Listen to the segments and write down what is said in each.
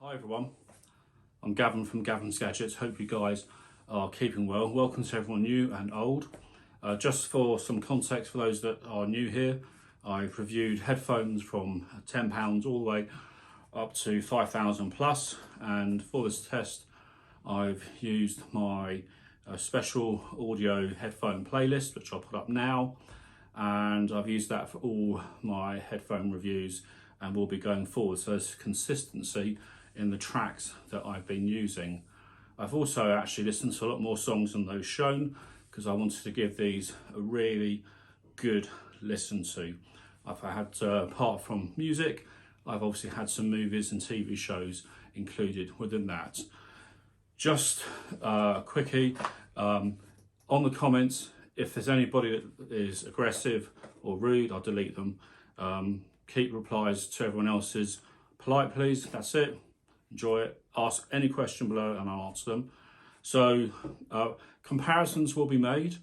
Hi everyone, I'm Gavin from Gavin's Gadgets. Hope you guys are keeping well. Welcome to everyone new and old. Just for some context for those that are new here, I've reviewed headphones from £10 all the way up to 5,000 plus, and for this test I've used my special audio headphone playlist, which I'll put up now, and I've used that for all my headphone reviews and will be going forward, so there's consistency in the tracks that I've been using. I've also actually listened to a lot more songs than those shown because I wanted to give these a really good listen to. I've had, apart from music, I've obviously had some movies and TV shows included within that. Just quickie, on the comments, if there's anybody that is aggressive or rude, I'll delete them. Keep replies to everyone else's polite, please. That's it. Enjoy it. Ask any question below and I'll answer them. So comparisons will be made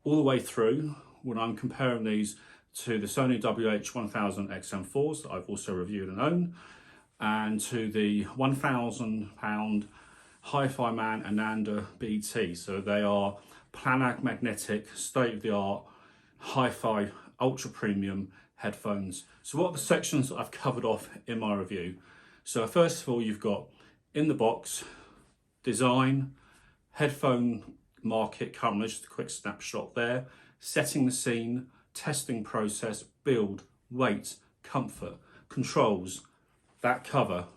all the way through when I'm comparing these to the Sony WH-1000 XM4s that I've also reviewed and own, and to the £1,000 Hi-Fi Man Ananda BT. So they are Planag magnetic, state-of-the-art, hi-fi, ultra premium headphones. So what are the sections that I've covered off in my review? So first of all, you've got in the box, design, headphone market currently, just a quick snapshot there, setting the scene, testing process, build, weight, comfort, controls, that cover,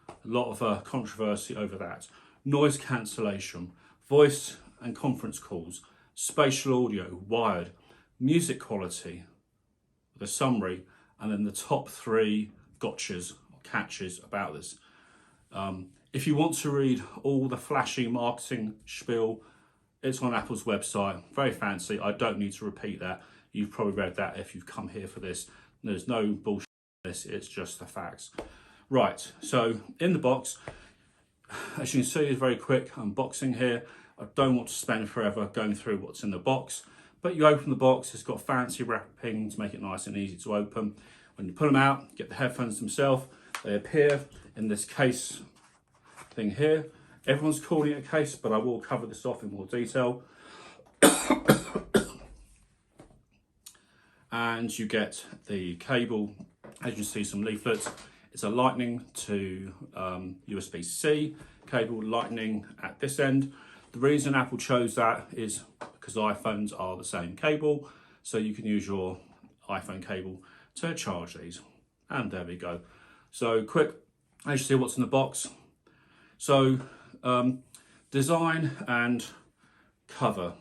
a lot of controversy over that, noise cancellation, voice and conference calls, spatial audio, wired, music quality, the summary, and then the top three gotchas, catches about this. If you want to read all the flashy marketing spiel, it's on Apple's website, very fancy. I don't need to repeat that. You've probably read that if you've come here for this. There's no bullshit in this, it's just the facts. Right, so in the box, as you can see, it's very quick unboxing here. I don't want to spend forever going through what's in the box, but you open the box, it's got fancy wrapping to make it nice and easy to open. When you pull them out, get the headphones themselves, they appear in this case thing here. Everyone's calling it a case, but I will cover this off in more detail. And you get the cable, as you can see, some leaflets. It's a lightning to USB-C cable, lightning at this end. The reason Apple chose that is because iPhones are the same cable, so you can use your iPhone cable to charge these. And there we go. So quick, as you see what's in the box. So design and cover.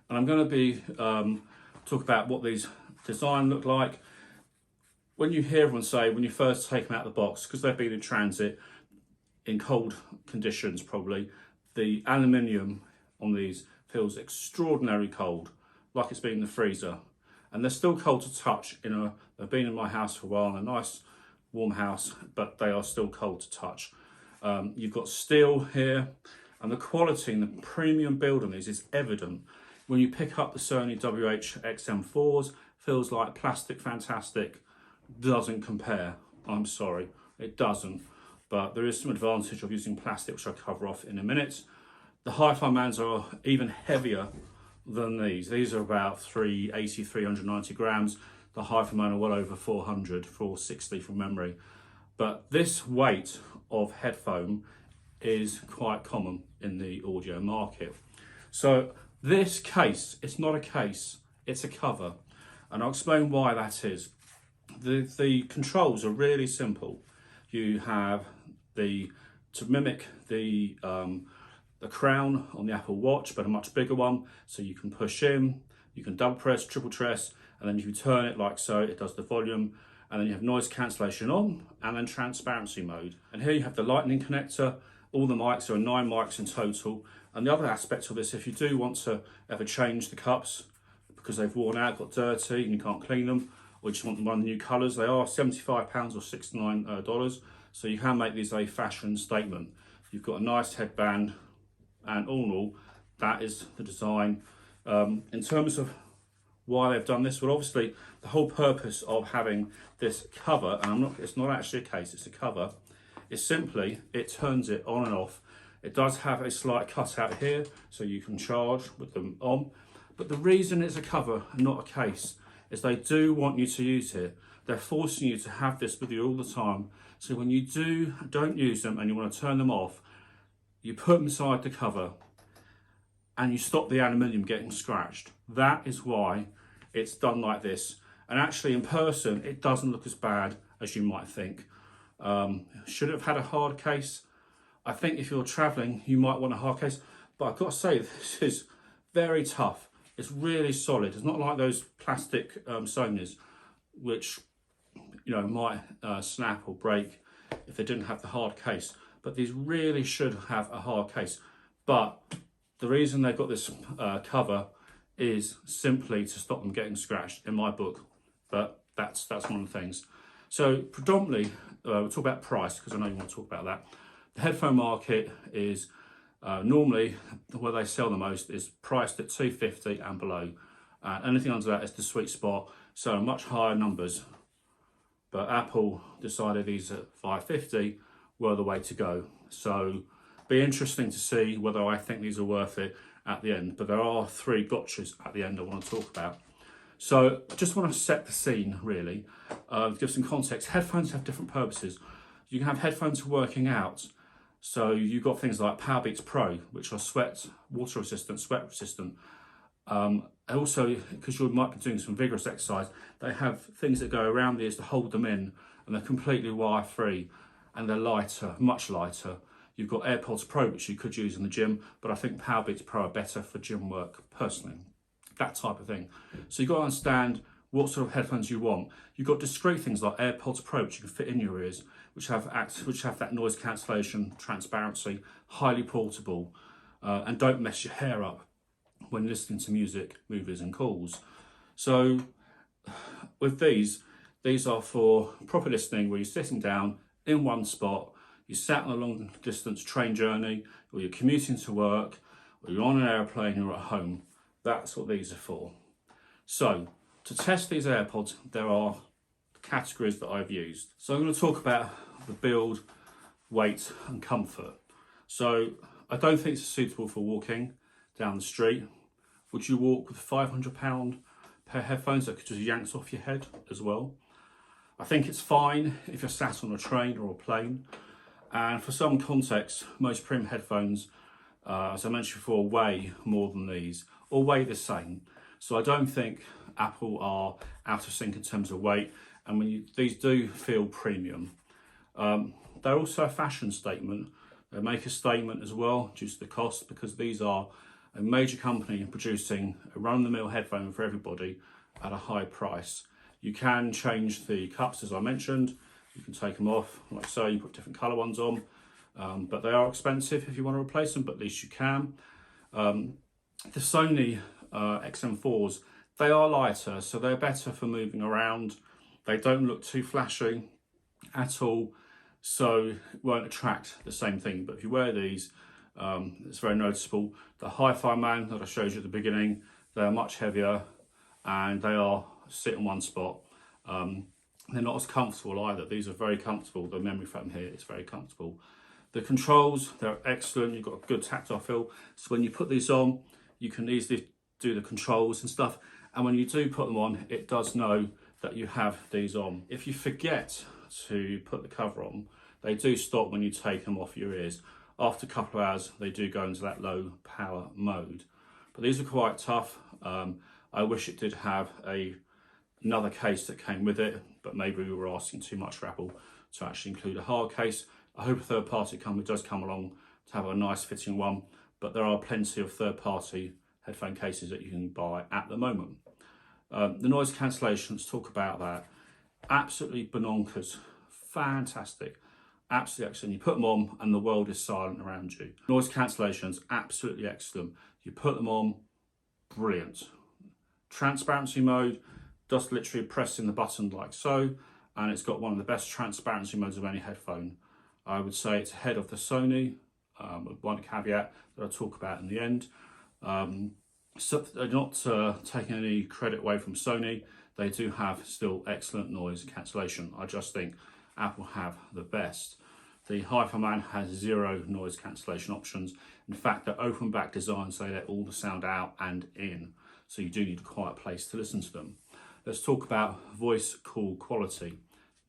And I'm going to be talk about what these design look like. When you hear everyone say, when you first take them out of the box, because they've been in transit in cold conditions probably, the aluminium on these feels extraordinarily cold, like it's been in the freezer. And they're still cold to touch. They've been in my house for a while, in a nice warm house, but they are still cold to touch. You've got steel here, and the quality and the premium build on these is evident. When you pick up the Sony WH-XM4s, feels like plastic fantastic, doesn't compare. I'm sorry, it doesn't. But there is some advantage of using plastic, which I'll cover off in a minute. The Hi-Fi Mans are even heavier than these. These are about 380, 390 grams. The Hi-Fi Man are well over 400, 460 from memory. But this weight of headphone is quite common in the audio market. So this case, it's not a case, it's a cover. And I'll explain why that is. The controls are really simple. You have to mimic the crown on the Apple Watch, but a much bigger one. So you can push in, you can double press, triple press, and then if you turn it like so, it does the volume. And then you have noise cancellation on, and then transparency mode. And here you have the lightning connector. All the mics, there are 9 mics in total. And the other aspect of this, if you do want to ever change the cups because they've worn out, got dirty, and you can't clean them, or you just want them one of the new colours, they are £75 or $69. So you can make these a fashion statement. You've got a nice headband, and all in all, that is the design. In terms of why they've done this. Well, obviously the whole purpose of having this cover, and it's not actually a case, it's a cover, is simply it turns it on and off. It does have a slight cutout here, so you can charge with them on. But the reason it's a cover and not a case is they do want you to use it. They're forcing you to have this with you all the time. So when you don't use them and you want to turn them off, you put them inside the cover and you stop the aluminium getting scratched. That is why it's done like this. And actually in person, it doesn't look as bad as you might think. Should it have had a hard case? I think if you're traveling, you might want a hard case, but I've got to say, this is very tough. It's really solid. It's not like those plastic Sonys, which might snap or break if they didn't have the hard case. But these really should have a hard case. But the reason they've got this cover is simply to stop them getting scratched, in my book. But that's one of the things. So predominantly, we'll talk about price, because I know you want to talk about that. The headphone market is normally where they sell the most is priced at $250 and below. Anything under that is the sweet spot, so much higher numbers. But Apple decided these at $550 were the way to go. So be interesting to see whether I think these are worth it at the end. But there are 3 gotchas at the end I want to talk about. So I just want to set the scene, really, to give some context. Headphones have different purposes. You can have headphones for working out. So you've got things like Powerbeats Pro, which are water resistant, sweat resistant. Also, because you might be doing some vigorous exercise, they have things that go around the ears to hold them in, and they're completely wire free, and they're lighter, much lighter. You've got AirPods Pro, which you could use in the gym, but I think Powerbeats Pro are better for gym work personally. That type of thing. So you've got to understand what sort of headphones you want. You've got discrete things like AirPods Pro, which you can fit in your ears, which have that noise cancellation, transparency, highly portable, and don't mess your hair up when listening to music, movies and calls. So with these are for proper listening, where you're sitting down in one spot, you sat on a long distance train journey, or you're commuting to work, or you're on an airplane, you're at home. That's what these are for. So to test these AirPods, there are categories that I've used. So I'm going to talk about the build, weight and comfort. So I don't think it's suitable for walking down the street. Would you walk with £500 pair of headphones that could just yank off your head as well? I think it's fine if you're sat on a train or a plane. And for some context, most premium headphones, as I mentioned before, weigh more than these, or weigh the same. So I don't think Apple are out of sync in terms of weight, and these do feel premium. They're also a fashion statement. They make a statement as well due to the cost, because these are a major company producing a run-of-the-mill headphone for everybody at a high price. You can change the cups, as I mentioned. You can take them off, like so, you put different colour ones on. But they are expensive if you want to replace them, but at least you can. The Sony XM4s, they are lighter, so they're better for moving around. They don't look too flashy at all, so it won't attract the same thing. But if you wear these, it's very noticeable. The Hi-Fi Man that I showed you at the beginning, they're much heavier and they are sit in one spot. They're not as comfortable either. These are very comfortable. The memory foam here is very comfortable. The controls, they're excellent. You've got a good tactile feel. So when you put these on, you can easily do the controls and stuff. And when you do put them on, it does know that you have these on. If you forget to put the cover on, they do stop when you take them off your ears. After a couple of hours, they do go into that low power mode. But these are quite tough. I wish it did have another case that came with it, but maybe we were asking too much for Apple to actually include a hard case. I hope a third party company does come along to have a nice fitting one, but there are plenty of third party headphone cases that you can buy at the moment. The noise cancellation, let's talk about that. Absolutely bonkers, fantastic, absolutely excellent. You put them on and the world is silent around you. Noise cancellation is absolutely excellent. You put them on, brilliant. Transparency mode, just literally pressing the button like so, and it's got one of the best transparency modes of any headphone. I would say it's ahead of the Sony, with one caveat that I'll talk about in the end. So they're not taking any credit away from Sony. They do have still excellent noise cancellation. I just think Apple have the best. The Hi-Fi Man has 0 noise cancellation options. In fact, they're open back design, so they let all the sound out and in. So you do need a quiet place to listen to them. Let's talk about voice call quality.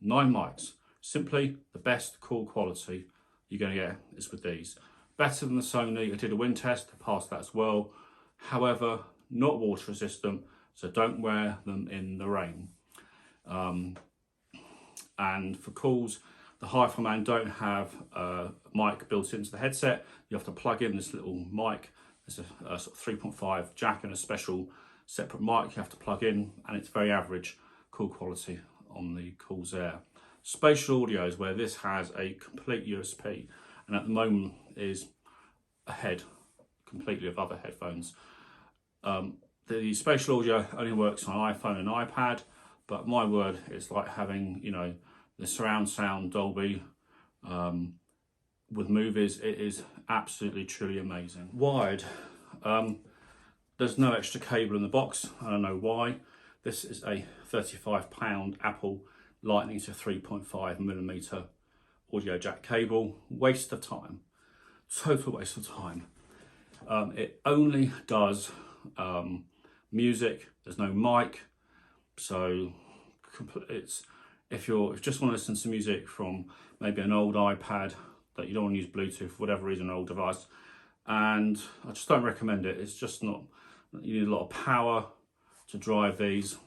9 mics. Simply the best call quality you're going to get is with these. Better than the Sony. I did a wind test, I passed that as well. However, not water resistant, so don't wear them in the rain. And for calls, the Hi-Fi Man don't have a mic built into the headset. You have to plug in this little mic. There's a sort of 3.5 jack and a special separate mic you have to plug in, and it's very average call quality on the calls there. Spatial audio is where this has a complete USP, and at the moment is ahead completely of other headphones. The spatial audio only works on iPhone and iPad, but my word, it's like having, you know, the surround sound Dolby with movies. It is absolutely truly amazing. Wired, there's no extra cable in the box. I don't know why. This is a £35 Apple Lightning to 3.5mm audio jack cable. Waste of time, total waste of time. It only does music. There's no mic, so it's if you just want to listen to music from maybe an old iPad that you don't want to use Bluetooth for whatever reason, an old device, and I just don't recommend it. It's just not. You need a lot of power to drive these.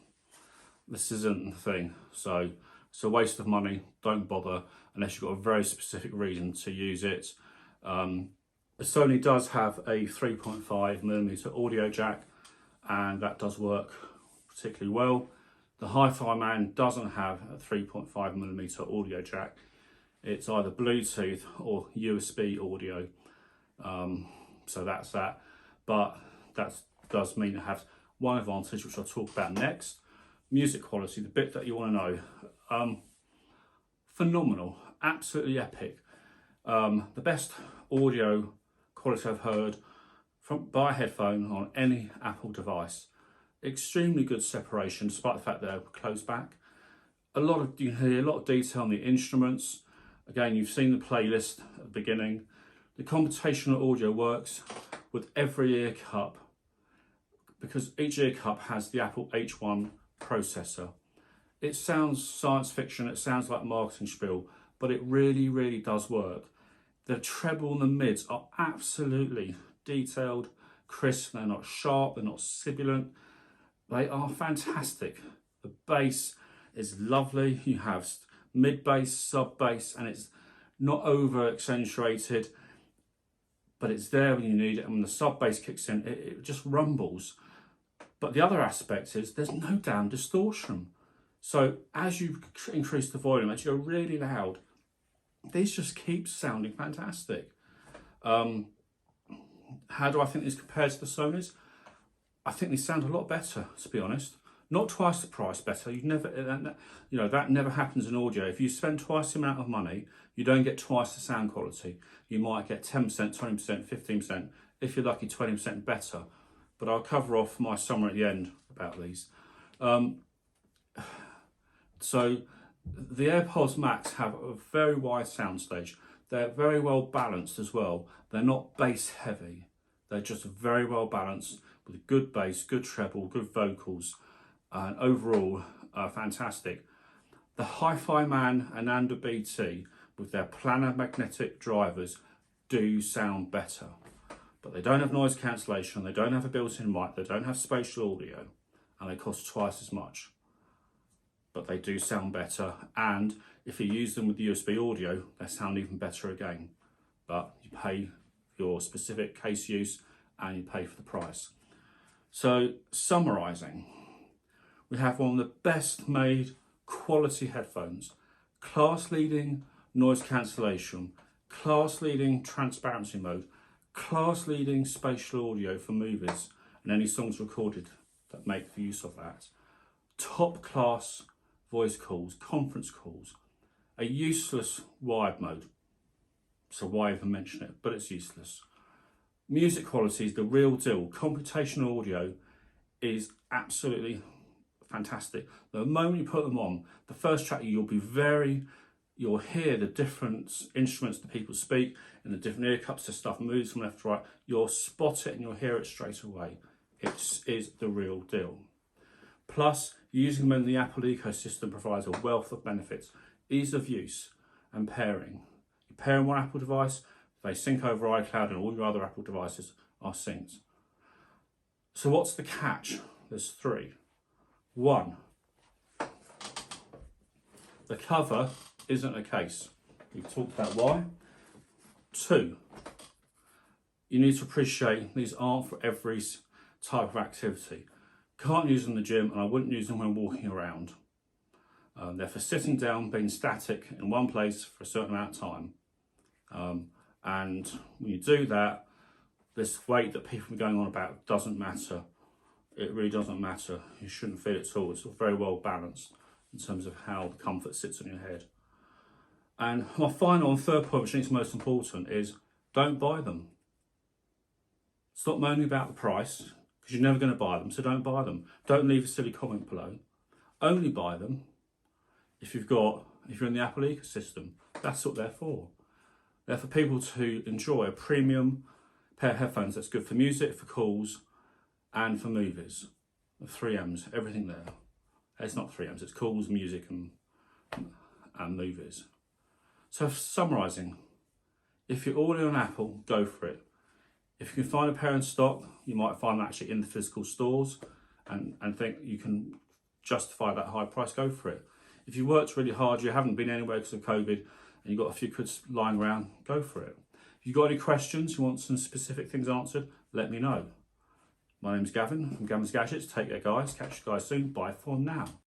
This isn't the thing, so it's a waste of money. Don't bother unless you've got a very specific reason to use it. Sony does have a 3.5mm audio jack, and that does work particularly well. The Hi-Fi Man doesn't have a 3.5mm audio jack. It's either Bluetooth or USB audio. So that's that. But that does mean it has one advantage, which I'll talk about next. Music quality, the bit that you want to know. Phenomenal, absolutely epic. The best audio quality I've heard by a headphone on any Apple device. Extremely good separation, despite the fact they're closed back. You hear a lot of detail on the instruments. Again, you've seen the playlist at the beginning. The computational audio works with every ear cup because each ear cup has the Apple H1 processor. It sounds science fiction, it sounds like marketing spiel, but it really, really does work. The treble and the mids are absolutely detailed, crisp, they're not sharp, they're not sibilant. They are fantastic. The bass is lovely. You have mid bass, sub bass, and it's not over accentuated, but it's there when you need it. And when the sub bass kicks in, it just rumbles. But the other aspect is there's no damn distortion. So as you increase the volume, as you go really loud, these just keep sounding fantastic. How do I think this compares to the Sonys? I think they sound a lot better, to be honest. Not twice the price better. You never, you know, that never happens in audio. If you spend twice the amount of money, you don't get twice the sound quality. You might get 10%, 20%, 15%. If you're lucky, 20% better. But I'll cover off my summary at the end about these. So the AirPods Max have a very wide soundstage. They're very well balanced as well. They're not bass heavy. They're just very well balanced with good bass, good treble, good vocals, and overall fantastic. The Hi-Fi Man and Ananda BT with their planar magnetic drivers do sound better, but they don't have noise cancellation, they don't have a built-in mic, they don't have spatial audio, and they cost twice as much. But they do sound better, and if you use them with USB audio, they sound even better again. But you pay for your specific case use and you pay for the price. So summarising, we have one of the best made quality headphones, class leading noise cancellation, class leading transparency mode, class leading spatial audio for movies and any songs recorded that make use of that, top class voice calls, conference calls, a useless wired mode. So why even mention it? But it's useless. Music quality is the real deal. Computational audio is absolutely fantastic. The moment you put them on, the first track you'll hear the different instruments that people speak and the different ear cups as stuff moves from left to right. You'll spot it and you'll hear it straight away. It is the real deal. Plus, using them in the Apple ecosystem provides a wealth of benefits. Ease of use and pairing. You pair on one Apple device, they sync over iCloud and all your other Apple devices are synced. So what's the catch? There's three. One, the cover isn't a case. We've talked about why. Two, you need to appreciate these aren't for every type of activity. Can't use them in the gym, and I wouldn't use them when walking around. They're for sitting down, being static in one place for a certain amount of time. And when you do that, this weight that people are going on about doesn't matter. It really doesn't matter. You shouldn't feel it at all. It's very well balanced in terms of how the comfort sits on your head. And my final and third point, which I think is most important, is don't buy them. Stop moaning about the price, because you're never going to buy them, so don't buy them. Don't leave a silly comment below. Only buy them if you're in the Apple ecosystem. That's what they're for. They're for people to enjoy a premium pair of headphones that's good for music, for calls, and for movies. 3Ms, everything there. It's not 3Ms, it's calls, music, and movies. So summarising, if you're all in on Apple, go for it. If you can find a pair in stock, you might find them actually in the physical stores and think you can justify that high price, go for it. If you worked really hard, you haven't been anywhere because of COVID, and you've got a few quid lying around, go for it. If you've got any questions, you want some specific things answered, let me know. My name's Gavin from Gavin's Gadgets. Take care, guys. Catch you guys soon. Bye for now.